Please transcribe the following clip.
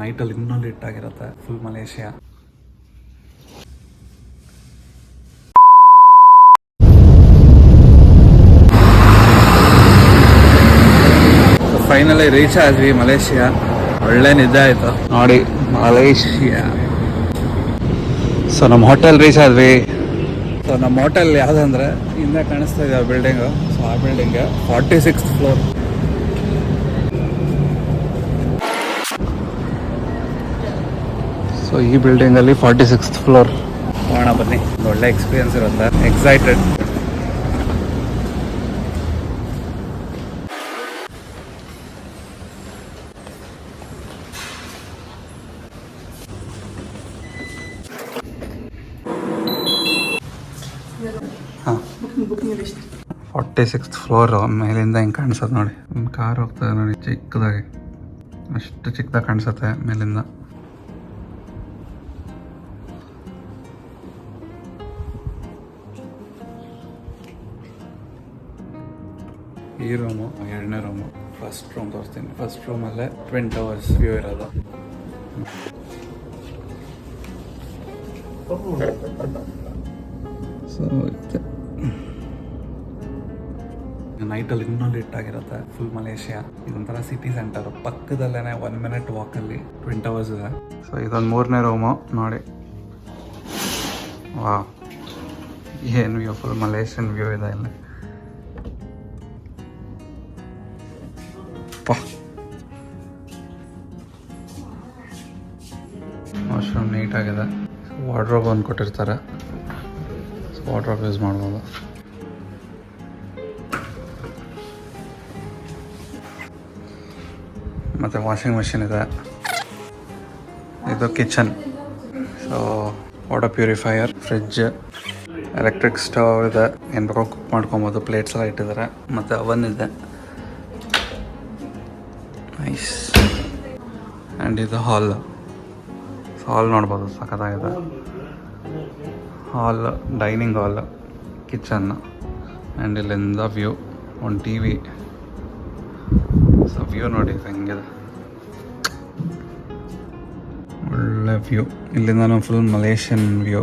ನೈಟಲ್ಲಿ ಇನ್ನೊಂದು ಹಿಟ್ಟಾಗಿರುತ್ತೆ full Malaysia. Finally reach ಆದ್ವಿ Malaysia. ಒಳ್ಳೆ ನಿದ್ದೆ ಆಯ್ತು ನೋಡಿ. ಮಲೇಷಿಯಾ. ಸೊ ನಮ್ಮ ಹೋಟೆಲ್ ರೀಚ್ ಆದ್ವಿ. ಸೊ ನಮ್ಮ ಹೋಟೆಲ್ ಯಾವುದಂದ್ರೆ ಹಿಂದೆ ಕಾಣಿಸ್ತಾ ಇದೆ ಆ ಬಿಲ್ಡಿಂಗು. ಸೊ ಆ ಬಿಲ್ಡಿಂಗ್ 46th ಫ್ಲೋರ್. ಸೊ ಈ ಬಿಲ್ಡಿಂಗಲ್ಲಿ 46th ಫ್ಲೋರ್. ಹೋಗೋಣ ಬನ್ನಿ, ಒಳ್ಳೆ ಎಕ್ಸ್ಪೀರಿಯನ್ಸ್ ಇರುತ್ತೆ. ಎಕ್ಸೈಟೆಡ್. ಹಾಂ 46th ಫ್ಲೋರು. ಮೇಲಿಂದ ಹಿಂಗೆ ಕಾಣಿಸೋದು ನೋಡಿ. ಒಂದು ಕಾರ್ ಹೋಗ್ತದೆ ನೋಡಿ, ಚಿಕ್ಕದಾಗಿ. ಅಷ್ಟು ಚಿಕ್ಕದಾಗಿ ಕಾಣಿಸುತ್ತೆ ಮೇಲಿಂದ. ಈ ರೂಮು 2ನೇ ರೂಮು. ಫಸ್ಟ್ ರೂಮ್ ತೋರಿಸ್ತೀನಿ. ಫಸ್ಟ್ ರೂಮಲ್ಲೇ ಟ್ವಿನ್ ಟವರ್ಸ್ ವ್ಯೂ ಇರೋದು. ಸೊ ನೈಟಲ್ಲಿ ಇನ್ನೊಂದು ಹಿಟ್ಟಾಗಿರುತ್ತೆ ಫುಲ್ ಮಲೇಷಿಯಾ. ಇದೊಂಥರ ಸಿಟಿ ಸೆಂಟರು. ಪಕ್ಕದಲ್ಲೇ 1 minute ವಾಕಲ್ಲಿ ಟ್ವಿನ್ ಟವರ್ಸ್ ಇದೆ. ಸೊ ಇದೊಂದು 3ನೇ ರೂಮು ನೋಡಿ. ವಾ, ಏನು ವ್ಯೂ, ಫುಲ್ ಮಲೇಷಿಯನ್ ವ್ಯೂ ಇದೆ ಇಲ್ಲಿ. ವಾಶ್ರೂಮ್ ನೀಟಾಗಿದೆ. ವಾರ್ಡ್ರೋಬ್ ಒಂದು ಕೊಟ್ಟಿರ್ತಾರೆ. ವಾರ್ಡ್ರೋಬ್ ಯೂಸ್ ಮಾಡ್ಬೋದು. ಮತ್ತು ವಾಷಿಂಗ್ ಮೆಷಿನ್ ಇದೆ. ಇದು kitchen. So water purifier, fridge, electric stove ಇದೆ. ಏನು ಬೇಕೋ ಕುಕ್ ಮಾಡ್ಕೊಬೋದು. ಪ್ಲೇಟ್ಸ್ ಎಲ್ಲ ಇಟ್ಟಿದ್ದಾರೆ. ಮತ್ತು ಅವನ್ ಇದೆ. ನೈಸ್. ಆ್ಯಂಡ್ ಇದು ಹಾಲ್. ಹಾಲ್ ನೋಡ್ಬೋದು, ಸಖತ್ತಾಗಿದೆ. ಹಾಲ್, ಡೈನಿಂಗ್ ಹಾಲ್, ಕಿಚನ್. ಆ್ಯಂಡ್ ಇಲ್ಲಿಂದ ವ್ಯೂ, ಒಂದು ಟಿ ವಿ. ಸೊ ವ್ಯೂ ನೋಡಿ ಹೆಂಗಿದೆ, ಒಳ್ಳೆ ವ್ಯೂ. ಇಲ್ಲಿಂದ ಫುಲ್ ಮಲೇಷಿಯನ್ ವ್ಯೂ.